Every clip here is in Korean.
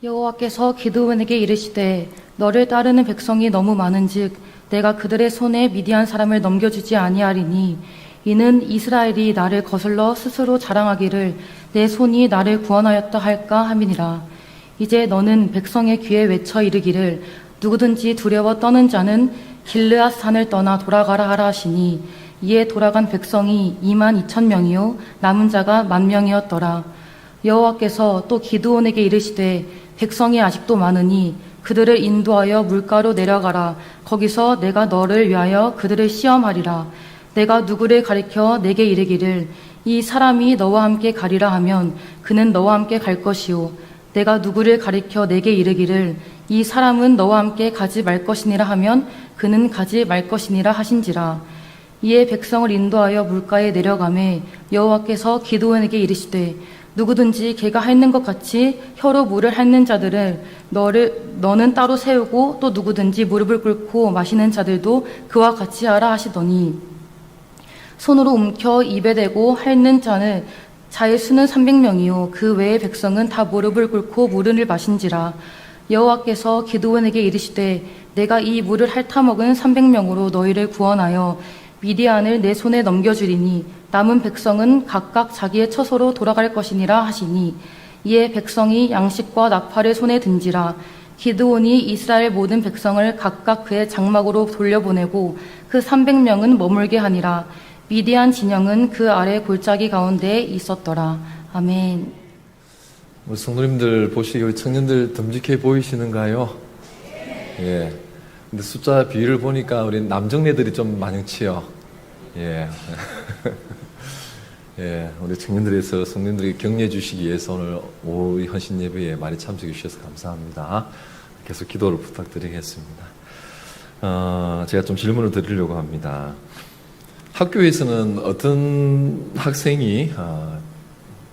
여호와께서 기드온에게 이르시되 너를 따르는 백성이 너무 많은즉 내가 그들의 손에 미디안 사람을 넘겨주지 아니하리니 이는 이스라엘이 나를 거슬러 스스로 자랑하기를 내 손이 나를 구원하였다 할까 함이니라. 이제 너는 백성의 귀에 외쳐 이르기를 누구든지 두려워 떠는 자는 길르앗 산을 떠나 돌아가라 하라 하시니 이에 돌아간 백성이 22,000명이요 남은 자가 10,000명이었더라. 여호와께서 또 기드온에게 이르시되 백성이 아직도 많으니 그들을 인도하여 물가로 내려가라. 거기서 내가 너를 위하여 그들을 시험하리라. 내가 누구를 가리켜 내게 이르기를 이 사람이 너와 함께 가리라 하면 그는 너와 함께 갈 것이요 내가 누구를 가리켜 내게 이르기를 이 사람은 너와 함께 가지 말 것이니라 하면 그는 가지 말 것이니라 하신지라. 이에 백성을 인도하여 물가에 내려가매 여호와께서 기드온에게 이르시되 누구든지 개가 핥는 것 같이 혀로 물을 핥는 자들을 너는 따로 세우고 또 누구든지 무릎을 꿇고 마시는 자들도 그와 같이 하라 하시더니 손으로 움켜 입에 대고 핥는 자의 수는 300명이요 그 외의 백성은 다 무릎을 꿇고 물을 마신지라. 여호와께서 기드온에게 이르시되 내가 이 물을 핥아먹은 300명으로 너희를 구원하여 미디안을 내 손에 넘겨주리니 남은 백성은 각각 자기의 처소로 돌아갈 것이니라 하시니 이에 백성이 양식과 나팔을 손에 든지라. 기드온이 이스라엘 모든 백성을 각각 그의 장막으로 돌려보내고 그 300명은 머물게 하니라. 미디안 진영은 그 아래 골짜기 가운데에 있었더라. 아멘. 우리 성도님들 보시기에 우리 청년들 듬직해 보이시는가요? 예. 근데 숫자 비율을 보니까 우리 남정네들이 좀 많지요. 예. 예. 우리 청년들에서 성도님들에게 격려해 주시기 위해서 오늘 오후 헌신 예배에 많이 참석해 주셔서 감사합니다. 계속 기도를 부탁드리겠습니다. 제가 좀 질문을 드리려고 합니다. 학교에서는 어떤 학생이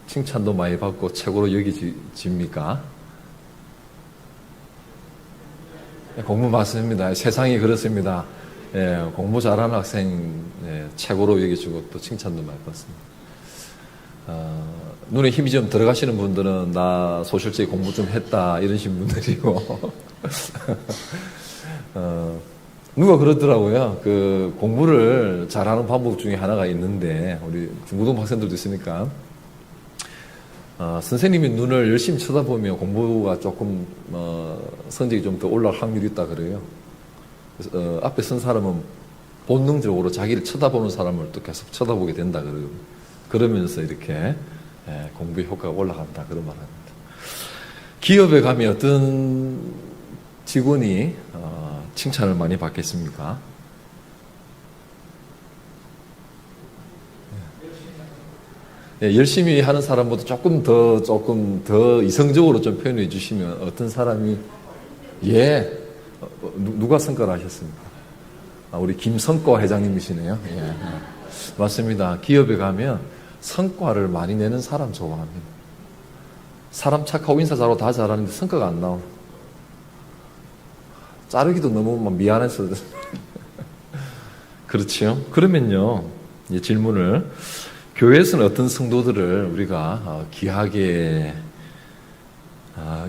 칭찬도 많이 받고 최고로 여기집니까? 공부 맞습니다. 세상이 그렇습니다. 예, 공부 잘하는 학생 최고로 여기지고 또 칭찬도 많이 받습니다. 눈에 힘이 좀 들어가시는 분들은 나 소실적인 공부 좀 했다 이러신 분들이고 누가 그러더라고요. 그 공부를 잘하는 방법 중에 하나가 있는데 우리 중고등 학생들도 있으니까 선생님이 눈을 열심히 쳐다보면 공부가 조금 성적이 좀 더 올라갈 확률이 있다 그래요. 그래서 앞에 선 사람은 본능적으로 자기를 쳐다보는 사람을 또 계속 쳐다보게 된다 그래요. 그러면서 이렇게 공부의 효과가 올라간다 그런 말 합니다. 기업에 가면 어떤 직원이 칭찬을 많이 받겠습니까? 예, 열심히 하는 사람보다 조금 더 이성적으로 좀 표현해 주시면 어떤 사람이 누가 성과를 하셨습니까? 우리 김성과 회장님이시네요. 예, 맞습니다. 기업에 가면 성과를 많이 내는 사람 좋아합니다. 사람 착하고 인사 잘하고 다 잘하는데 성과가 안 나와. 자르기도 너무 미안해서 그렇지요. 그러면요, 이 질문을 교회에서는 어떤 성도들을 우리가 귀하게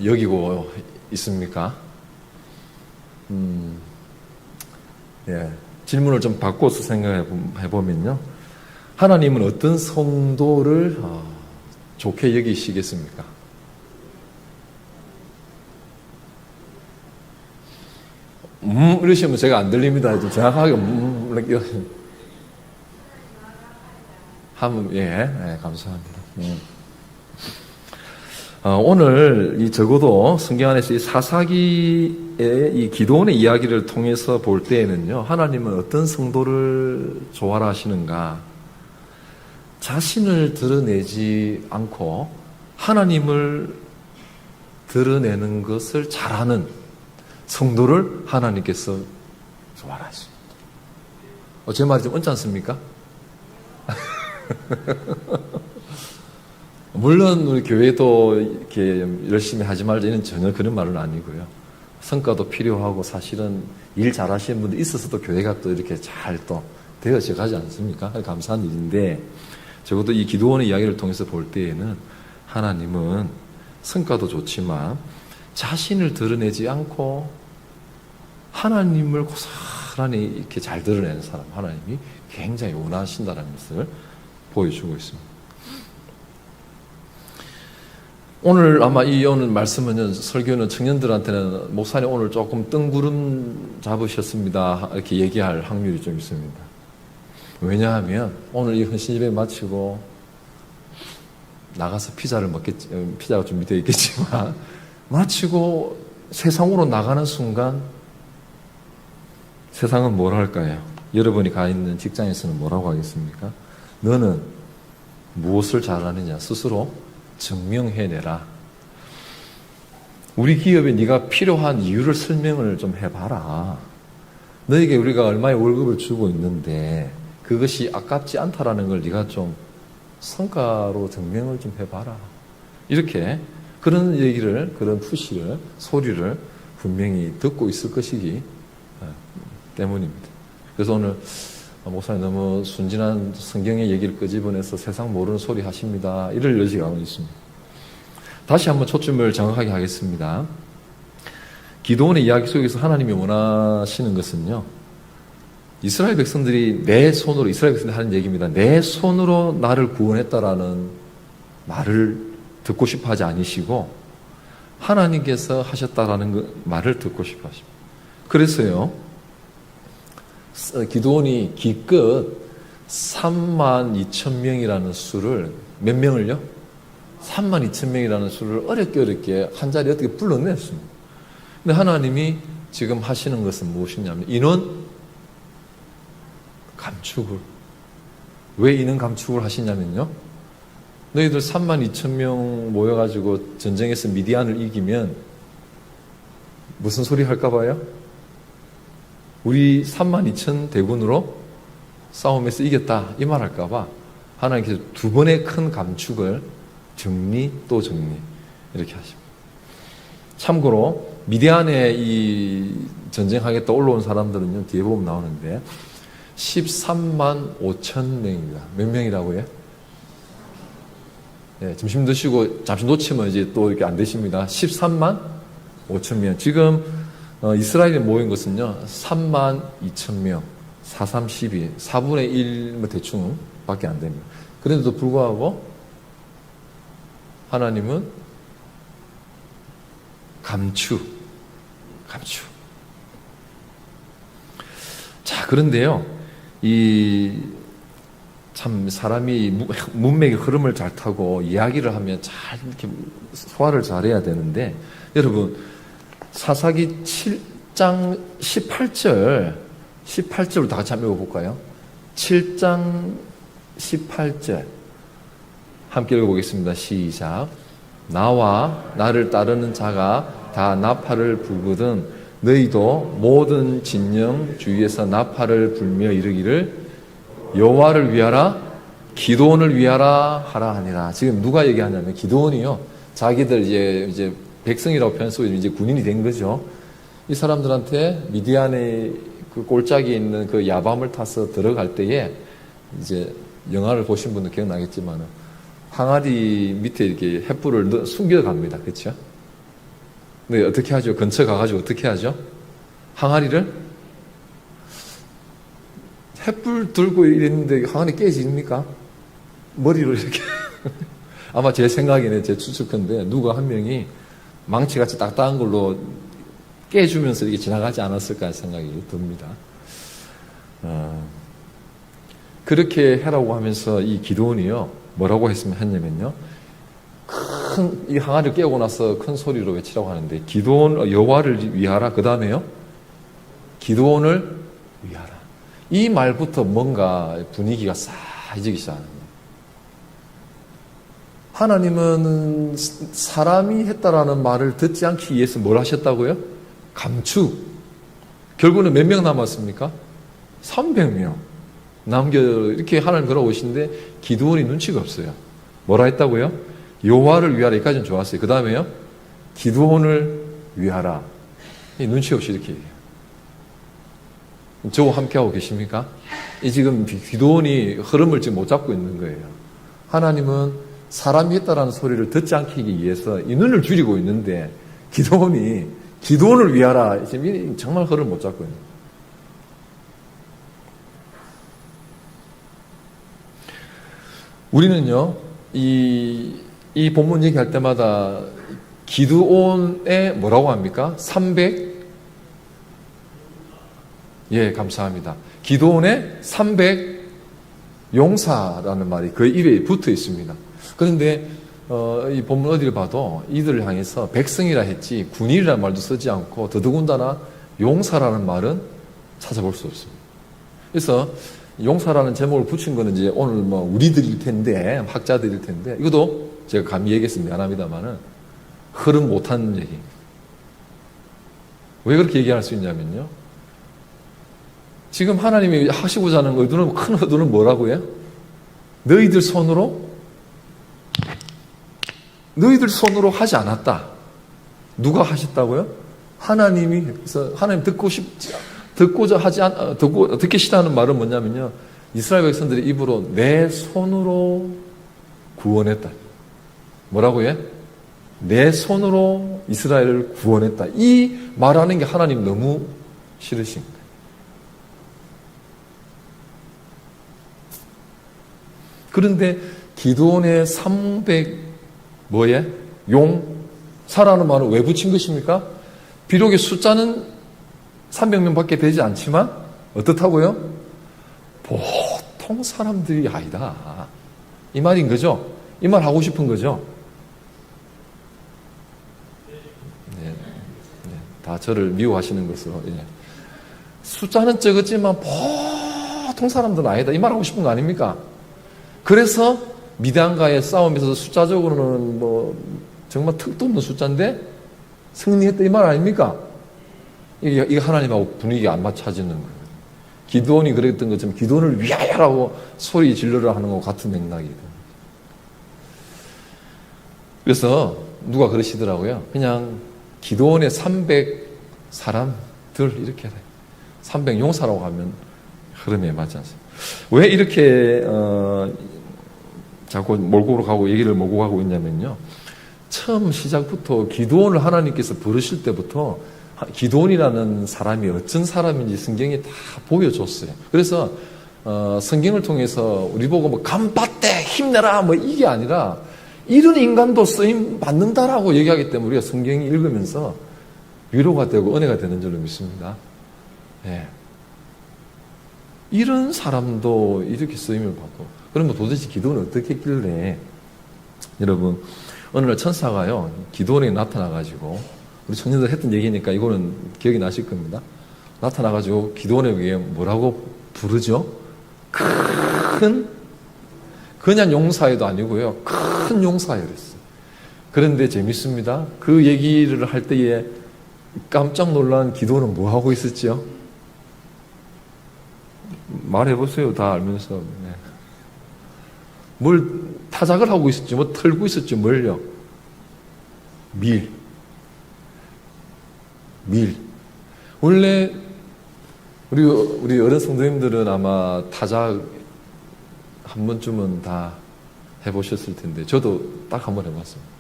여기고 있습니까? 예, 질문을 좀 바꿔서 생각해 보면요, 하나님은 어떤 성도를 좋게 여기시겠습니까? 이러시면 제가 안 들립니다. 좀 정확하게 하면 감사합니다. 오늘 적어도 성경 안에서 이 사사기의 이 기도원의 이야기를 통해서 볼 때에는요, 하나님은 어떤 성도를 좋아라 하시는가? 자신을 드러내지 않고 하나님을 드러내는 것을 잘하는 성도를 하나님께서 좋아라 하십니다. 제 말이 좀 언짢습니까? 물론 우리 교회도 이렇게 열심히 하지 말자는 전혀 그런 말은 아니고요. 성과도 필요하고 사실은 일 잘하시는 분들 있어서도 교회가 또 이렇게 잘 또 되어져 가지 않습니까? 감사한 일인데 적어도 이 기도원의 이야기를 통해서 볼 때에는 하나님은 성과도 좋지만 자신을 드러내지 않고 하나님을 고스란히 이렇게 잘 드러내는 사람, 하나님이 굉장히 원하신다는 것을 보여주고 있습니다. 오늘 아마 오늘 말씀은 설교는 청년들한테는 목사님 오늘 조금 뜬구름 잡으셨습니다 이렇게 얘기할 확률이 좀 있습니다. 왜냐하면 오늘 이 헌신예배 마치고 나가서 피자를 먹겠지, 피자가 좀 밑에 있겠지만 마치고 세상으로 나가는 순간 세상은 뭐라 할까요? 여러분이 가 있는 직장에서는 뭐라고 하겠습니까? 너는 무엇을 잘하느냐 스스로 증명해내라. 우리 기업에 네가 필요한 이유를 설명을 좀 해봐라. 너에게 우리가 얼마의 월급을 주고 있는데 그것이 아깝지 않다라는 걸 네가 좀 성과로 증명을 좀 해봐라. 이렇게 그런 얘기를, 그런 푸시를, 소리를 분명히 듣고 있을 것이기 때문입니다. 그래서 오늘 목사님 너무 순진한 성경의 얘기를 끄집어내서 세상 모르는 소리 하십니다. 이럴 여지가 있습니다. 다시 한번 초점을 정확하게 하겠습니다. 기도원의 이야기 속에서 하나님이 원하시는 것은요, 이스라엘 백성들이 내 손으로, 이스라엘 백성들이 하는 얘기입니다. 내 손으로 나를 구원했다라는 말을 듣고 싶어 하지 않으시고 하나님께서 하셨다라는 그 말을 듣고 싶어 하십니다. 그래서요, 기드온이 기껏 32,000명이라는 수를, 몇 명을요? 32,000명이라는 수를 어렵게 한 자리에 어떻게 불러냈습니다. 근데 하나님이 지금 하시는 것은 무엇이냐면 인원 감축을. 왜 인원 감축을 하시냐면요, 너희들 32,000명 모여가지고 전쟁에서 미디안을 이기면 무슨 소리 할까 봐요? 우리 32,000 대군으로 싸움에서 이겼다 이 말 할까 봐 하나님께서 두 번의 큰 감축을 정리 또 정리 이렇게 하십니다. 참고로 미디안에 이 전쟁하겠다 올라온 사람들은요, 뒤에 보면 나오는데 13만 5천 명입니다. 몇 명이라고요? 네, 점심 드시고 잠시 놓치면 이제 또 이렇게 안 되십니다. 13만 5천 명. 지금 이스라엘에 모인 것은요, 3만 2천 명, 4,3,12, 4분의 1 뭐 대충 밖에 안 됩니다. 그래도 불구하고 하나님은 감축. 자, 그런데요, 참 사람이 문맥의 흐름을 잘 타고 이야기를 하면 잘 이렇게 소화를 잘해야 되는데, 여러분 사사기 7장 18절로 다 같이 한번 읽어볼까요? 7장 18절 함께 읽어보겠습니다. 시작. 나와 나를 따르는 자가 다 나팔을 불거든 너희도 모든 진영 주위에서 나팔을 불며 이르기를 여호와를 위하라, 기드온을 위하라 하라 하니라. 지금 누가 얘기하냐면 기드온이요, 자기들 이제 백성이라고 표현 쓰고 이제 군인이 된 거죠. 이 사람들한테 미디안의 그 골짜기에 있는 그 야밤을 타서 들어갈 때에 이제 영화를 보신 분들 기억나겠지만 항아리 밑에 이렇게 횃불을 숨겨갑니다. 그렇죠? 근데 어떻게 하죠? 근처 가가지고 어떻게 하죠? 항아리를 횃불 들고 이랬는데 항아리 깨집니까? 머리로 이렇게 아마 제 생각에는 제 추측인데 누가 한 명이 망치같이 딱딱한 걸로 깨주면서 이렇게 지나가지 않았을까 생각이 듭니다. 그렇게 해라고 하면서 이 기드온이요, 뭐라고 했냐면요, 큰 이 항아리를 깨고 나서 큰 소리로 외치라고 하는데, 기드온 여호와를 위하라, 그 다음에요 기드온을 위하라. 이 말부터 뭔가 분위기가 싸해지기 시작합니다. 하나님은 사람이 했다라는 말을 듣지 않기 위해서 뭘 하셨다고요? 감축. 결국은 몇 명 남았습니까? 300명 이렇게 하나님 걸어오시는데 기드온이 눈치가 없어요. 뭐라 했다고요? 여호와를 위하라. 여기까지는 좋았어요. 그 다음에요, 기드온을 위하라. 눈치 없이 이렇게 얘기해요. 저와 함께하고 계십니까? 이 지금 기드온이 흐름을 지금 못 잡고 있는 거예요. 하나님은 사람이 했다라는 소리를 듣지 않기 위해서 이 눈을 줄이고 있는데 기도원을 위하라. 지금 정말 허를 못 잡거든요. 우리는요, 이 본문 얘기할 때마다 기드온에 뭐라고 합니까? 예, 감사합니다. 기드온의 300 용사라는 말이 그 입에 붙어 있습니다. 그런데 이 본문 어디를 봐도 이들을 향해서 백성이라 했지 군인이라는 말도 쓰지 않고 더더군다나 용사라는 말은 찾아볼 수 없습니다. 그래서 용사라는 제목을 붙인 거는 이제 오늘 뭐 우리들일 텐데, 학자들일 텐데, 이것도 제가 감히 얘기해서 미안합니다만은 흐름 못한 얘기. 왜 그렇게 얘기할 수 있냐면요. 지금 하나님이 하시고자 하는 의도는, 큰 의도는 뭐라고요? 너희들 손으로 하지 않았다. 누가 하셨다고요? 하나님이. 그래서 하나님 듣기 싫다는 말은 뭐냐면요. 이스라엘 백성들의 입으로 내 손으로 구원했다. 뭐라고요? 내 손으로 이스라엘을 구원했다. 이 말하는 게 하나님 너무 싫으신 거예요. 그런데 기드온의 300 용사라는 말을 왜 붙인 것입니까? 비록 숫자는 300명밖에 되지 않지만 어떻다고요? 보통 사람들이 아니다. 이 말인 거죠? 이 말 하고 싶은 거죠? 네, 다 저를 미워하시는 것으로. 예. 숫자는 적었지만 보통 사람들은 아니다. 이 말 하고 싶은 거 아닙니까? 그래서 미디안과의 싸움에서 숫자적으로는 뭐 정말 턱도 없는 숫자인데 승리했다 이 말 아닙니까? 이게 하나님하고 분위기가 안 맞춰지는 거예요. 기드온이 그랬던 것처럼 기드온을 위하여라고 소리 질러라 하는 것 같은 맥락이거든요. 그래서 누가 그러시더라고요. 그냥 기드온의 300 사람들 이렇게 300 용사라고 하면 흐름에 맞지 않습니다. 왜 이렇게 자꾸 얘기를 몰고 가고 있냐면요. 처음 시작부터 기드온을 하나님께서 부르실 때부터 기드온이라는 사람이 어떤 사람인지 성경이 다 보여줬어요. 그래서 성경을 통해서 우리 보고 뭐 간받대 힘내라 뭐 이게 아니라 이런 인간도 쓰임 받는다라고 얘기하기 때문에 우리가 성경을 읽으면서 위로가 되고 은혜가 되는 줄로 믿습니다. 예. 이런 사람도 이렇게 쓰임을 받고 그러면 도대체 기드온은 어떻게 했길래 여러분 어느 날 천사가요 기드온에 나타나가지고 우리 청년들 했던 얘기니까 이거는 기억이 나실 겁니다. 나타나가지고 기드온에게 뭐라고 부르죠? 그냥 용사에도 아니고요 큰 용사에 그랬어요. 그런데 재밌습니다. 그 얘기를 할 때에 깜짝 놀란 기드온은 뭐 하고 있었죠? 말해보세요. 다 알면서. 네. 뭘 타작을 하고 있었죠. 뭐 털고 있었죠. 뭘요? 밀. 원래 우리 어른 성도님들은 아마 타작 한 번쯤은 다 해보셨을 텐데 저도 딱 한 번 해봤습니다.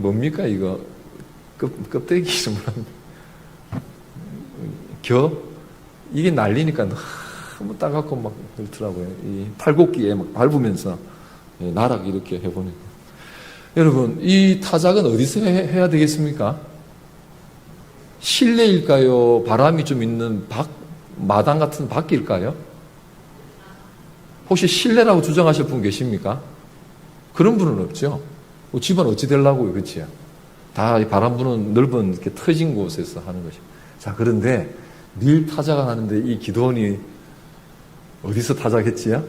뭡니까 이거? 껍데기 뭐랍니까? 이게 날리니까 너무 따갑고 막 그렇더라고요. 이 팔굽기에 막 밟으면서 나락 이렇게 해보니까. 여러분, 이 타작은 어디서 해야 되겠습니까? 실내일까요? 바람이 좀 있는 마당 같은 밖일까요? 혹시 실내라고 주장하실 분 계십니까? 그런 분은 없죠. 집안 어찌 되려고요, 그치요? 다 바람 부는 넓은 이렇게 터진 곳에서 하는 것입니다. 자, 그런데 밀 타작을 하는데 이 기드온이 어디서 타작했지요?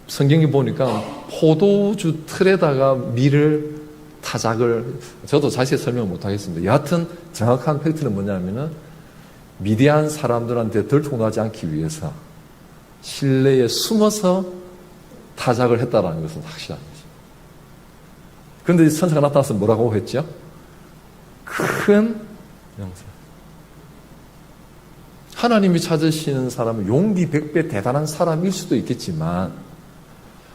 성경에 보니까 포도주 틀에다가 밀을 타작을 저도 자세히 설명 못하겠습니다. 여하튼 정확한 팩트는 뭐냐면은 미디안 사람들한테 들통나지 않기 위해서 실내에 숨어서 타작을 했다라는 것은 확실한 거죠. 그런데 천사가 나타나서 뭐라고 했죠? 큰 용사. 하나님이 찾으시는 사람은 용기 100배 대단한 사람일 수도 있겠지만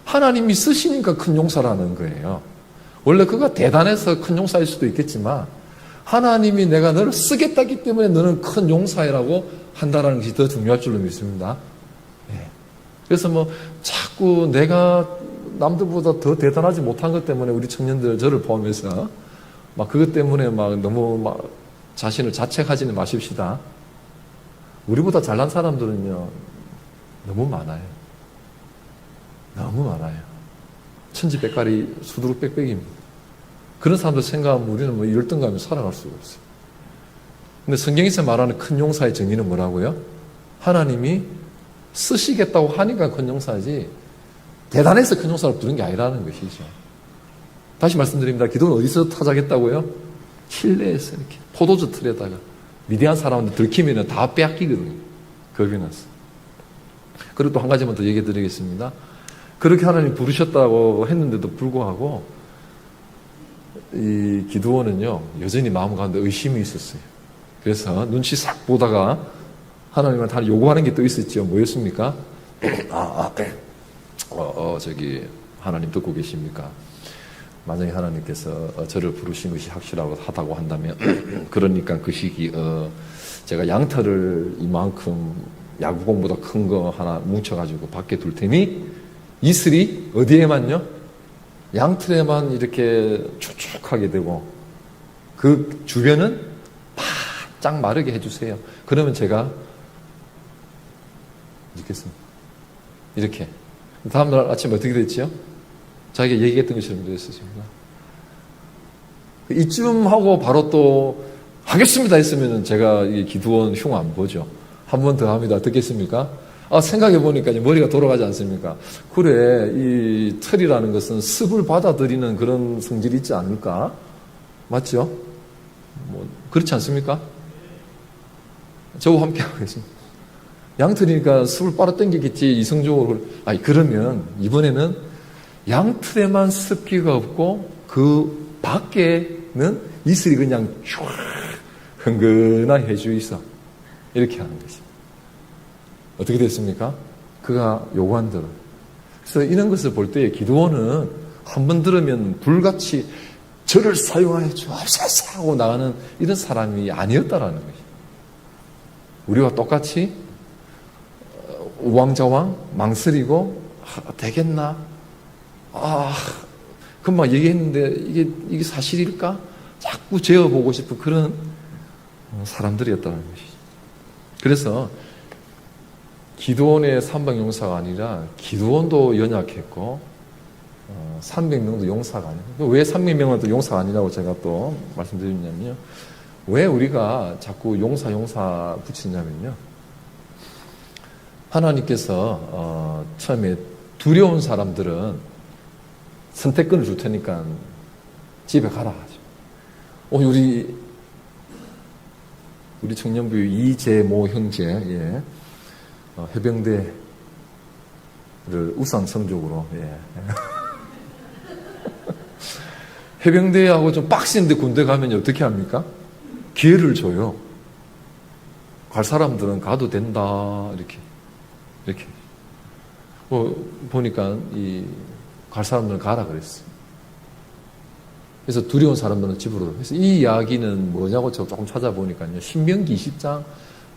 하나님이 쓰시니까 큰 용사라는 거예요. 원래 그가 대단해서 큰 용사일 수도 있겠지만 하나님이 내가 너를 쓰겠다기 때문에 너는 큰 용사이라고 한다는 것이 더 중요할 줄로 믿습니다. 예. 그래서 뭐 자꾸 내가 남들보다 더 대단하지 못한 것 때문에 우리 청년들 저를 포함해서 막 그것 때문에 막 너무 막 자신을 자책하지는 마십시다. 우리보다 잘난 사람들은요 너무 많아요. 너무 많아요. 천지백갈이 수두룩 빽빽입니다. 그런 사람들 생각하면 우리는 뭐 열등감에 살아갈 수가 없어요. 근데 성경에서 말하는 큰 용사의 정의는 뭐라고요? 하나님이 쓰시겠다고 하니까 큰 용사지 대단해서 큰 용사로 부른 게 아니라는 것이죠. 다시 말씀드립니다. 기도는 어디서 타자겠다고요? 실내에서 이렇게 포도주 틀에다가 미디안 사람한테 들키면 다 빼앗기거든요. 겁이 나서. 그리고 또 한 가지만 더 얘기해 드리겠습니다. 그렇게 하나님 부르셨다고 했는데도 불구하고 이 기드온은요 여전히 마음 가운데 의심이 있었어요. 그래서 눈치 싹 보다가 하나님한테 요구하는 게 또 있었죠. 뭐였습니까? 저기 하나님 듣고 계십니까? 만약에 하나님께서 저를 부르신 것이 확실하다고 한다면 그러니까 그 시기 제가 양털을 이만큼 야구공보다 큰 거 하나 뭉쳐가지고 밖에 둘 테니 이슬이 어디에만요? 양털에만 이렇게 축축하게 되고 그 주변은 바짝 마르게 해주세요. 그러면 제가 믿겠습니다. 이렇게. 다음날 아침에 어떻게 됐지요? 자기가 얘기했던 것처럼 됐습니다. 이쯤 하고 바로 또 하겠습니다 했으면 제가 이 기드온 흉 안 보죠. 한 번 더 합니다. 듣겠습니까? 생각해 보니까 머리가 돌아가지 않습니까? 그래, 이 틀이라는 것은 습을 받아들이는 그런 성질이 있지 않을까? 맞죠? 뭐 그렇지 않습니까? 저와 함께 하겠습니다. 양틀이니까 습을 빨아당기겠지 이성적으로. 그러면 이번에는 양틀에만 습기가 없고 그 밖에는 이슬이 그냥 쫙 흥건하게 해주고 있어. 이렇게 하는 것이. 어떻게 됐습니까? 그가 요구한 대로. 그래서 이런 것을 볼 때 기드온은 한 번 들으면 불같이 저를 사용하여 주옵소서 하고 나가는 이런 사람이 아니었다라는 것이. 우리와 똑같이 우왕좌왕 망설이고 되겠나? 금방 얘기했는데 이게 사실일까? 자꾸 재어보고 싶은 그런 사람들이었다는 것이죠. 그래서 기드온의 300용사가 아니라 기드온도 연약했고 300명도 용사가 아니에요. 왜 300명은 또 용사가 아니라고 제가 또 말씀드리냐면요. 왜 우리가 자꾸 용사 붙이냐면요. 하나님께서 처음에 두려운 사람들은 선택권을 줄 테니까 집에 가라 하죠. 우리 청년부 이재모 형제, 해병대를 우상 성적으로, 해병대하고 좀 빡센데 군대 가면 어떻게 합니까? 기회를 줘요. 갈 사람들은 가도 된다, 이렇게. 보니까 갈 사람들은 가라 그랬어요. 그래서 두려운 사람들은 집으로. 그래서 이 이야기는 뭐냐고 조금 찾아보니까요. 신명기 20장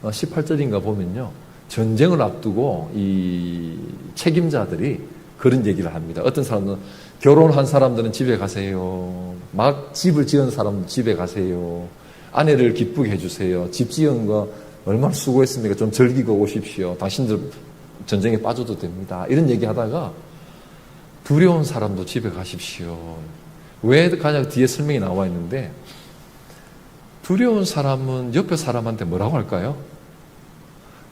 18절인가 보면요. 전쟁을 앞두고 이 책임자들이 그런 얘기를 합니다. 어떤 사람들은 결혼한 사람들은 집에 가세요. 막 집을 지은 사람은 집에 가세요. 아내를 기쁘게 해주세요. 집 지은 거 얼마나 수고했습니까? 좀 즐기고 오십시오. 당신들 전쟁에 빠져도 됩니다. 이런 얘기 하다가 두려운 사람도 집에 가십시오. 왜 가냐고 뒤에 설명이 나와 있는데 두려운 사람은 옆에 사람한테 뭐라고 할까요?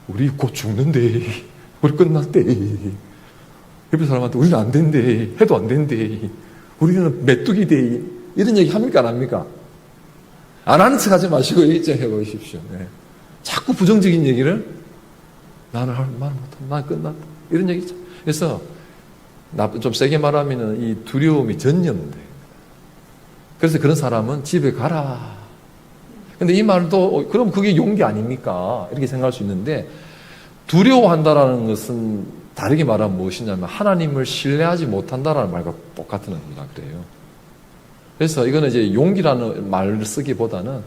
우리 곧 죽는데, 우리 끝났대. 옆에 사람한테 우리는 안 된대, 해도 안 된대, 우리는 메뚜기대. 이런 얘기 합니까 안 합니까? 안 하는 척 하지 마시고 일정해 보십시오. 자꾸 부정적인 얘기를 나는 할 말 못한다, 난 끝났다, 이런 얘기죠. 그래서 좀 세게 말하면 이 두려움이 전염돼. 그래서 그런 사람은 집에 가라. 근데 이 말도 그럼 그게 용기 아닙니까? 이렇게 생각할 수 있는데 두려워한다라는 것은 다르게 말하면 무엇이냐면 하나님을 신뢰하지 못한다라는 말과 똑같은 겁니다. 그래요. 그래서 이거는 이제 용기라는 말을 쓰기보다는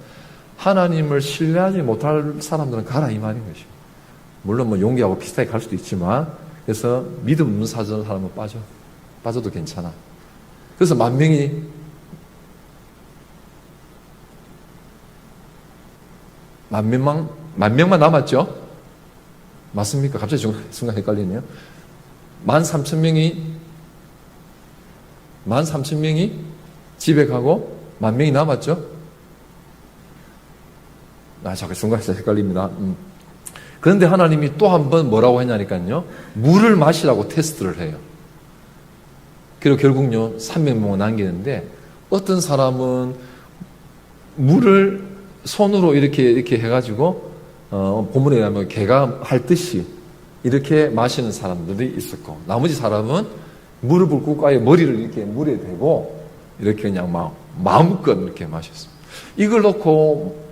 하나님을 신뢰하지 못할 사람들은 가라 이 말인 것이죠. 물론 뭐 용기하고 비슷하게 갈 수도 있지만, 그래서 믿음 없는 사람은 빠져도 괜찮아. 그래서 만 명만 남았죠? 맞습니까? 갑자기 순간 헷갈리네요. 13,000명이 집에 가고 10,000명이 남았죠? 잠깐 순간에서 헷갈립니다. 그런데 하나님이 또 한 번 뭐라고 했냐니까요. 물을 마시라고 테스트를 해요. 그리고 결국요, 300명을 남기는데, 어떤 사람은 물을 손으로 이렇게 해가지고, 본문에 의하면 개가 핥듯이 이렇게 마시는 사람들이 있었고, 나머지 사람은 무릎을 꿇고 아예 머리를 이렇게 물에 대고, 이렇게 그냥 마음껏 이렇게 마셨습니다. 이걸 놓고,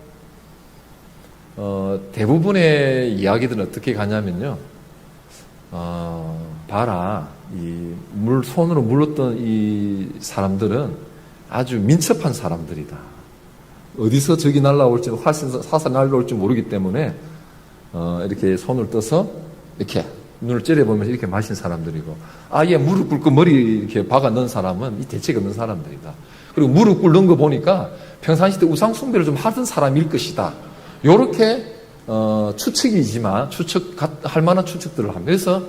대부분의 이야기들은 어떻게 가냐면요, 봐라, 손으로 물었던 이 사람들은 아주 민첩한 사람들이다. 어디서 적이 날라올지, 사살 날라올지 모르기 때문에, 이렇게 손을 떠서, 이렇게, 눈을 째려보면서 이렇게 마신 사람들이고, 아예 무릎 꿇고 머리 이렇게 박아 넣은 사람은 이 대책 없는 사람들이다. 그리고 무릎 꿇는 거 보니까 평상시 때 우상숭배를 좀 하던 사람일 것이다. 요렇게, 추측이지만, 할 만한 추측들을 합니다. 그래서,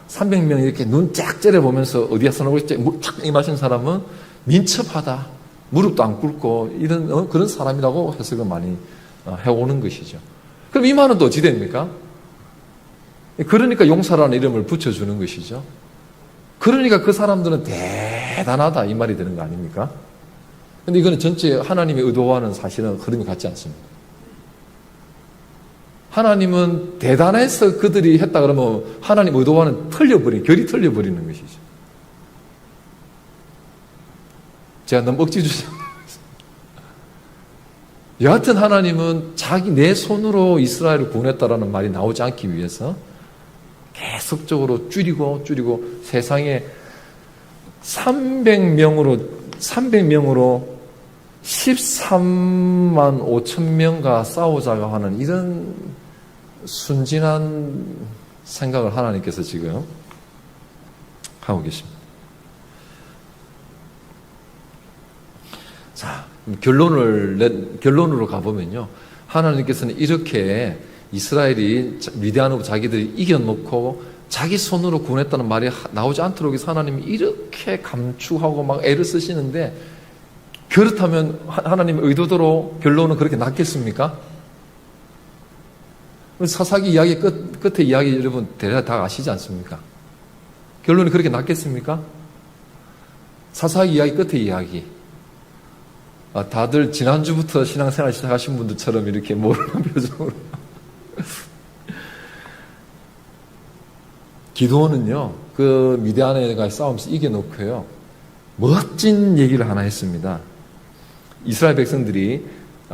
300명 이렇게 눈 쫙 째려보면서 어디에서 나오고 쫙 마신 사람은 민첩하다. 무릎도 안 꿇고, 이런, 그런 사람이라고 해석을 많이 해오는 것이죠. 그럼 이 말은 또 어찌 됩니까? 그러니까 용사라는 이름을 붙여주는 것이죠. 그러니까 그 사람들은 대단하다. 이 말이 되는 거 아닙니까? 근데 이거는 전체 하나님의 의도와는 사실은 흐름이 같지 않습니다. 하나님은 대단해서 그들이 했다 그러면 하나님 의도와는 결이 틀려버리는 것이죠. 제가 너무 억지 주지 않습니다. 여하튼 하나님은 내 손으로 이스라엘을 구원했다라는 말이 나오지 않기 위해서 계속적으로 줄이고 세상에 300명으로 13만 5천 명과 싸우자고 하는 이런 순진한 생각을 하나님께서 지금 하고 계십니다. 자, 결론으로 가보면요. 하나님께서는 이렇게 이스라엘이 미디안으로 자기들이 이겨놓고 자기 손으로 구원했다는 말이 나오지 않도록 해서 하나님이 이렇게 감추하고 막 애를 쓰시는데, 그렇다면 하나님의 의도대로 결론은 그렇게 낫겠습니까? 사사기 이야기 끝에 이야기 여러분 대략 다 아시지 않습니까? 결론이 그렇게 낫겠습니까? 사사기 이야기 끝에 이야기. 다들 지난주부터 신앙생활 시작하신 분들처럼 이렇게 모르는 표정으로. 기도원은요, 그 미디안에가 싸움에서 이겨놓고요, 멋진 얘기를 하나 했습니다. 이스라엘 백성들이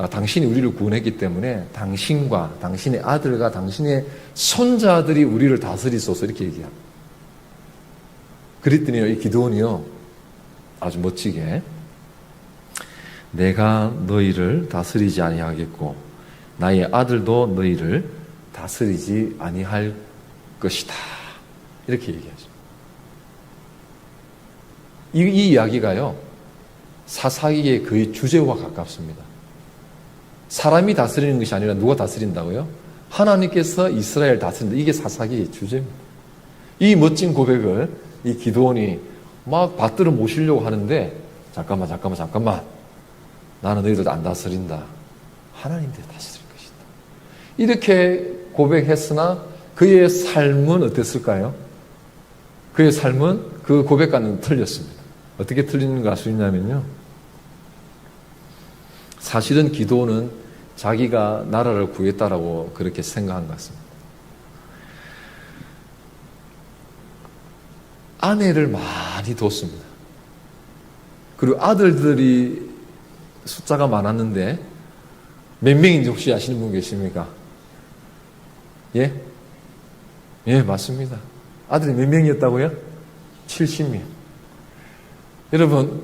당신이 우리를 구원했기 때문에 당신과 당신의 아들과 당신의 손자들이 우리를 다스리소서 이렇게 얘기합니다. 그랬더니요, 이 기도원이요, 아주 멋지게 내가 너희를 다스리지 아니하겠고 나의 아들도 너희를 다스리지 아니할 것이다. 이렇게 얘기하죠. 이 이야기가요, 사사기의 거의 주제와 가깝습니다. 사람이 다스리는 것이 아니라 누가 다스린다고요? 하나님께서 이스라엘 다스린다. 이게 사사기의 주제입니다. 이 멋진 고백을 이 기드온이 막 받들어 모시려고 하는데, 잠깐만. 나는 너희들 안 다스린다. 하나님들이 다스릴 것이다. 이렇게 고백했으나 그의 삶은 어땠을까요? 그의 삶은 그 고백과는 틀렸습니다. 어떻게 틀리는가 알 수 있냐면요, 사실은 기도는 자기가 나라를 구했다라고 그렇게 생각한 것 같습니다. 아내를 많이 뒀습니다. 그리고 아들들이 숫자가 많았는데 몇 명인지 혹시 아시는 분 계십니까? 예? 예, 맞습니다. 아들이 몇 명이었다고요? 70명. 여러분,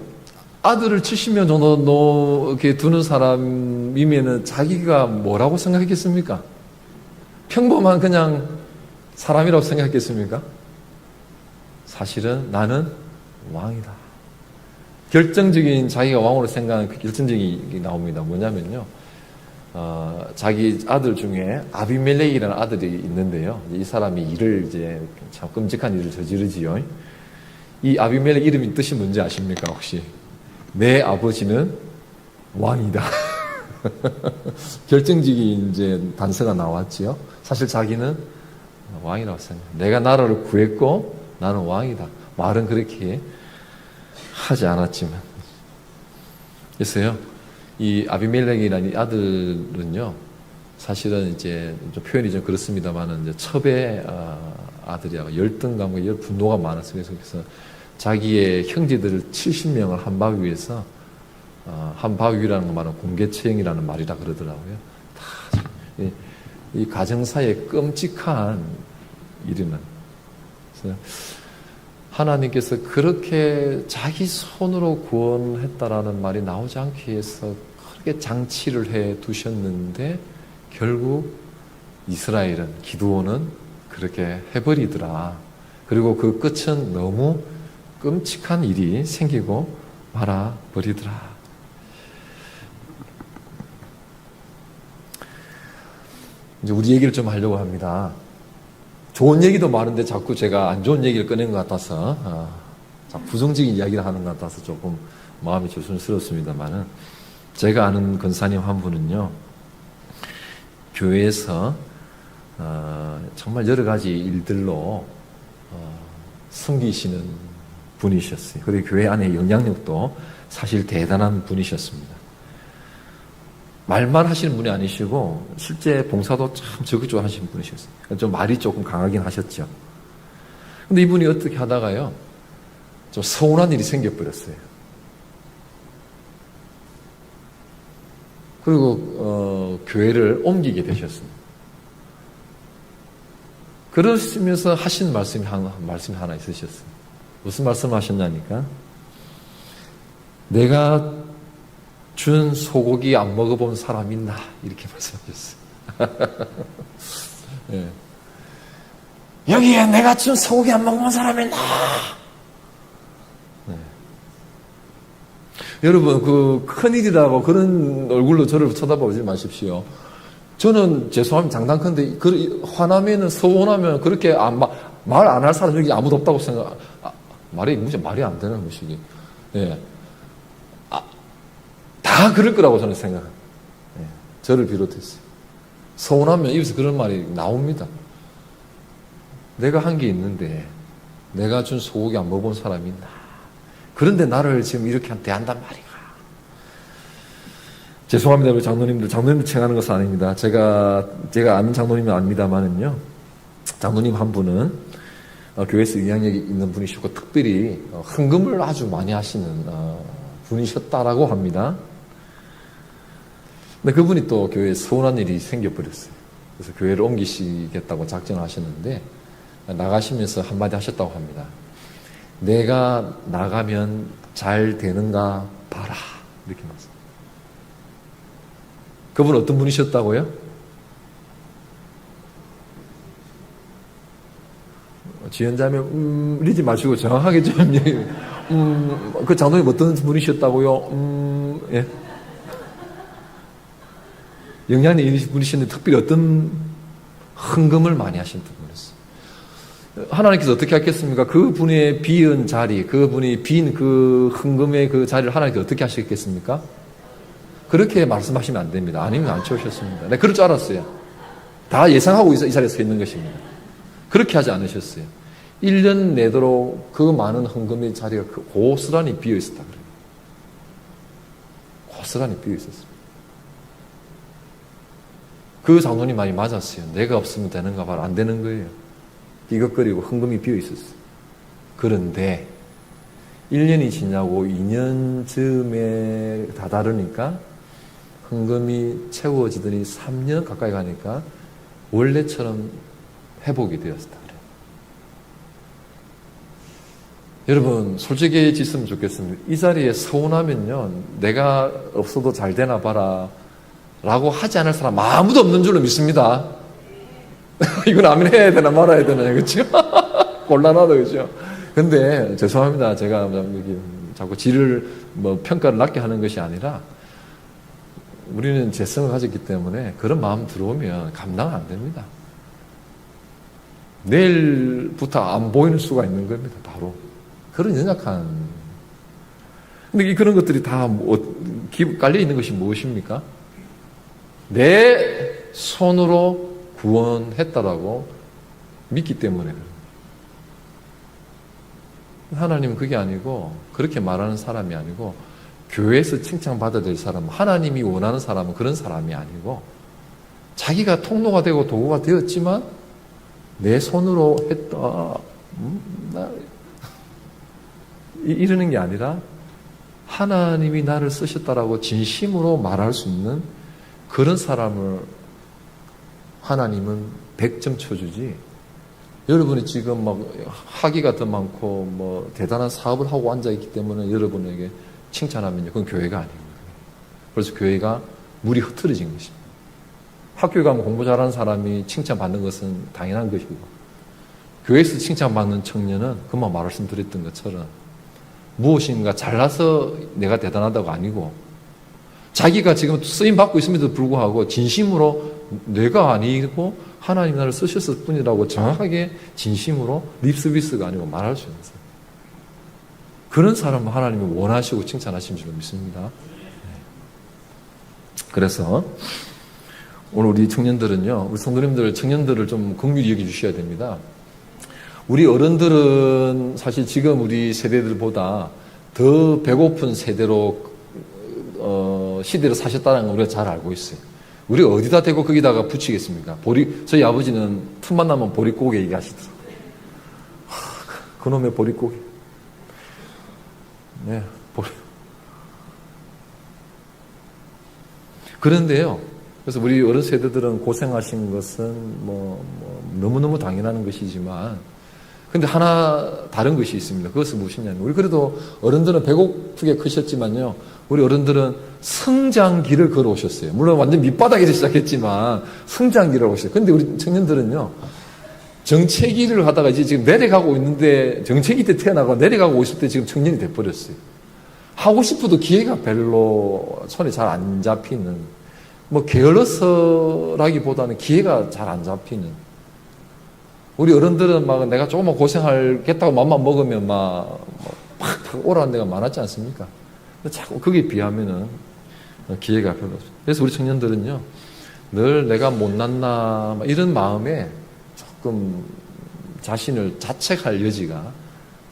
아들을 70년 정도 이렇게 두는 사람이면은 자기가 뭐라고 생각했겠습니까? 평범한 그냥 사람이라고 생각했겠습니까? 사실은 나는 왕이다. 결정적인 자기가 왕으로 생각하는 그 결정적인 게 나옵니다. 뭐냐면요. 자기 아들 중에 아비멜렉이라는 아들이 있는데요. 이 사람이 일을 이제 참 끔찍한 일을 저지르지요. 이 아비멜렉 이름이 뜻이 뭔지 아십니까, 혹시? 내 아버지는 왕이다. 결정적인 이제 단서가 나왔지요. 사실 자기는 왕이라고 생각해요. 내가 나라를 구했고 나는 왕이다. 말은 그렇게 하지 않았지만. 그래서요, 이 아비멜렉이라는 이 아들은요, 사실은 이제 좀 표현이 좀 그렇습니다만은 이제 첩의 아들이야. 열등감과 분노가 많았어요. 그래서 자기의 형제들 70명을 한 바위 위에서 한 바위 위라는 말은 공개처형이라는 말이라 그러더라고요. 다 이 가정사의 끔찍한 일이는. 그래서 하나님께서 그렇게 자기 손으로 구원했다라는 말이 나오지 않기 위해서 그렇게 장치를 해 두셨는데 결국 이스라엘은, 기드온은 그렇게 해버리더라. 그리고 그 끝은 너무 끔찍한 일이 생기고 말아버리더라. 이제 우리 얘기를 좀 하려고 합니다. 좋은 얘기도 많은데 자꾸 제가 안 좋은 얘기를 꺼낸 것 같아서, 부정적인 이야기를 하는 것 같아서 조금 마음이 조심스럽습니다만은, 제가 아는 권사님 한 분은요, 교회에서 정말 여러 가지 일들로 숨기시는 분이셨어요. 그리고 교회 안에 영향력도 사실 대단한 분이셨습니다. 말만 하시는 분이 아니시고 실제 봉사도 참 적극적으로 하시는 분이셨어요. 좀 말이 조금 강하긴 하셨죠. 근데 이분이 어떻게 하다가요, 좀 서운한 일이 생겨버렸어요. 그리고 교회를 옮기게 되셨습니다. 그러시면서 하신 말씀이 하나 있으셨어요. 무슨 말씀하셨냐니까, 내가 준 소고기 안 먹어본 사람 있나? 이렇게 말씀하셨어요. 네. 여기에 내가 준 소고기 안 먹어본 사람 있나? 네. 여러분, 그 큰일이라고 그런 얼굴로 저를 쳐다보지 마십시오. 저는 죄송하면 장단컨대 화나면은, 서운하면 그렇게 말 안 할 사람 여기 아무도 없다고 생각. 말이 안 되는 것이기. 예. 다 그럴 거라고 저는 생각합니다. 예. 저를 비롯해서. 서운하면 입에서 그런 말이 나옵니다. 내가 한 게 있는데, 내가 준 소고기 안 먹어본 사람이 있나. 그런데 나를 지금 이렇게 대한단 말이야. 죄송합니다, 우리 장로님들 챙하는 것은 아닙니다. 제가 아는 장로님은 아닙니다만은요, 장로님 한 분은 교회에서 영향력이 있는 분이시고, 특별히 헌금을 아주 많이 하시는 분이셨다라고 합니다. 근데 그분이 또 교회에 서운한 일이 생겨버렸어요. 그래서 교회를 옮기시겠다고 작정을 하셨는데, 나가시면서 한마디 하셨다고 합니다. 내가 나가면 잘 되는가 봐라. 이렇게 말씀. 그분 어떤 분이셨다고요? 지연자면 이러지 마시고 정확하게 좀 얘기해. 그 장로님 어떤 분이셨다고요? 예. 영향력 있는 분이셨는데 특별히 어떤 헌금을 많이 하신 분이었어요. 하나님께서 어떻게 하겠습니까? 그분의 비은 자리, 그분이 빈 그 헌금의 그 자리를 하나님께서 어떻게 하시겠습니까? 그렇게 말씀하시면 안 됩니다. 아니면 안 채우셨습니다. 네, 그럴 줄 알았어요. 다 예상하고 이 자리에 서 있는 것입니다. 그렇게 하지 않으셨어요. 1년 내도록 그 많은 헌금의 자리가 고스란히 비어 있었다 그래요. 고스란히 비어 있었어요. 그 장로님 말이 맞았어요. 내가 없으면 되는가 봐라. 안 되는 거예요. 삐걱거리고 헌금이 비어 있었어요. 그런데 1년이 지나고 2년쯤에 다다르니까 헌금이 채워지더니 3년 가까이 가니까 원래처럼 회복이 되었다 그래요. 여러분 솔직해졌으면 좋겠습니다. 이 자리에 서운하면요, 내가 없어도 잘 되나 봐라 라고 하지 않을 사람 아무도 없는 줄로 믿습니다. 이건 아멘 해야 되나 말아야 되나, 그렇죠? 곤란하다, 그렇죠? 근데 죄송합니다. 제가 여기 자꾸 지를 평가를 낮게 하는 것이 아니라, 우리는 재성을 가졌기 때문에 그런 마음 들어오면 감당 안 됩니다. 내일부터 안 보이는 수가 있는 겁니다. 바로 그런 연약한. 근데 그런 것들이 다 깔려 있는 것이 무엇입니까? 내 손으로 구원했다라고 믿기 때문에. 하나님은 그게 아니고, 그렇게 말하는 사람이 아니고, 교회에서 칭찬받아야 될 사람, 하나님이 원하는 사람은 그런 사람이 아니고, 자기가 통로가 되고 도구가 되었지만 내 손으로 했다, 이러는 게 아니라 하나님이 나를 쓰셨다라고 진심으로 말할 수 있는 그런 사람을 하나님은 100점 쳐주지. 여러분이 지금 막 학위가 더 많고 대단한 사업을 하고 앉아있기 때문에 여러분에게 칭찬하면요, 그건 교회가 아닙니다. 그래서 교회가 물이 흐트러진 것입니다. 학교에 가면 공부 잘하는 사람이 칭찬받는 것은 당연한 것이고, 교회에서 칭찬받는 청년은 금방 말씀드렸던 것처럼 무엇인가 잘나서 내가 대단하다고 아니고, 자기가 지금 쓰임받고 있음에도 불구하고 진심으로 내가 아니고 하나님 나를 쓰셨을 뿐이라고 정확하게 진심으로 립서비스가 아니고 말할 수 있는 사람, 그런 사람은 하나님이 원하시고 칭찬하신 줄 믿습니다. 그래서 오늘 우리 청년들은요, 우리 성도님들, 청년들을 좀 긍휼히 여겨주셔야 됩니다. 우리 어른들은 사실 지금 우리 세대들보다 더 배고픈 세대로 시대를 사셨다는 걸 우리가 잘 알고 있어요. 우리가 어디다 대고 거기다가 붙이겠습니까? 저희 아버지는 틈만 나면 보릿고개 얘기하시더라고요. 그놈의 보릿고개. 네, 그런데요, 그래서 우리 어른 세대들은 고생하신 것은 너무너무 당연한 것이지만, 근데 하나 다른 것이 있습니다. 그것은 무엇이냐면, 우리 그래도 어른들은 배고프게 크셨지만요, 우리 어른들은 성장기를 걸어오셨어요. 물론 완전 밑바닥에서 시작했지만 성장기를 오셨어요. 근데 우리 청년들은요, 정체기를 하다가 이제 지금 내려가고 있는데, 정체기 때 태어나고 내려가고 있을 때 지금 청년이 돼버렸어요. 하고 싶어도 기회가 별로 손에 잘 안 잡히는, 게을러서라기보다는 기회가 잘 안 잡히는. 우리 어른들은 내가 조금만 고생하겠다고 맘만 먹으면 팍 오라는 데가 많았지 않습니까? 자꾸 거기에 비하면은 기회가 별로 없어요. 그래서 우리 청년들은요, 늘 내가 못났나 이런 마음에 조금 자신을 자책할 여지가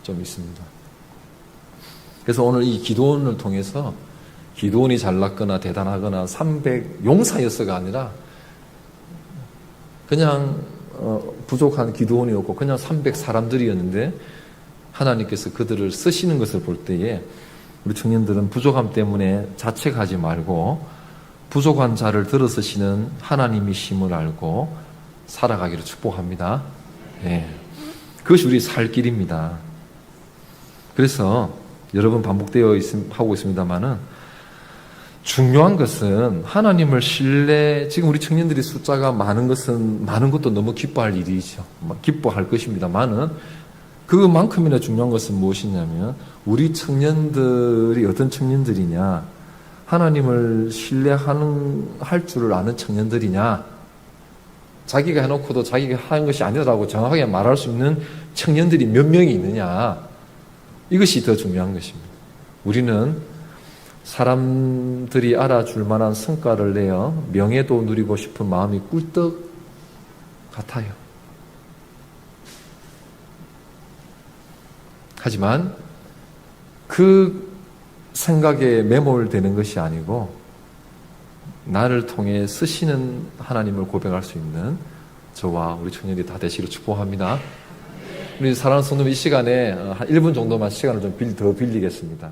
좀 있습니다. 그래서 오늘 이 기도원을 통해서 기도원이 잘났거나 대단하거나 300 용사였어가 아니라 그냥 부족한 기도원이었고 그냥 300 사람들이었는데 하나님께서 그들을 쓰시는 것을 볼 때에 우리 청년들은 부족함 때문에 자책하지 말고 부족한 자를 들어쓰시는 하나님이심을 알고 살아가기를 축복합니다. 네. 그것이 우리 살 길입니다. 그래서 여러 번 반복되어 하고 있습니다만은 중요한 것은 하나님을 지금 우리 청년들이 숫자가 많은 것도 너무 기뻐할 일이죠. 기뻐할 것입니다만은 그만큼이나 중요한 것은 무엇이냐면 우리 청년들이 어떤 청년들이냐, 하나님을 할 줄을 아는 청년들이냐, 자기가 해놓고도 자기가 하는 것이 아니라고 정확하게 말할 수 있는 청년들이 몇 명이 있느냐, 이것이 더 중요한 것입니다. 우리는 사람들이 알아줄 만한 성과를 내어 명예도 누리고 싶은 마음이 꿀떡 같아요. 하지만 그 생각에 매몰되는 것이 아니고 나를 통해 쓰시는 하나님을 고백할 수 있는 저와 우리 청년들이 다 되시기를 축복합니다. 우리 사랑하는 성도님, 이 시간에 한 1분 정도만 시간을 좀 더 빌리겠습니다.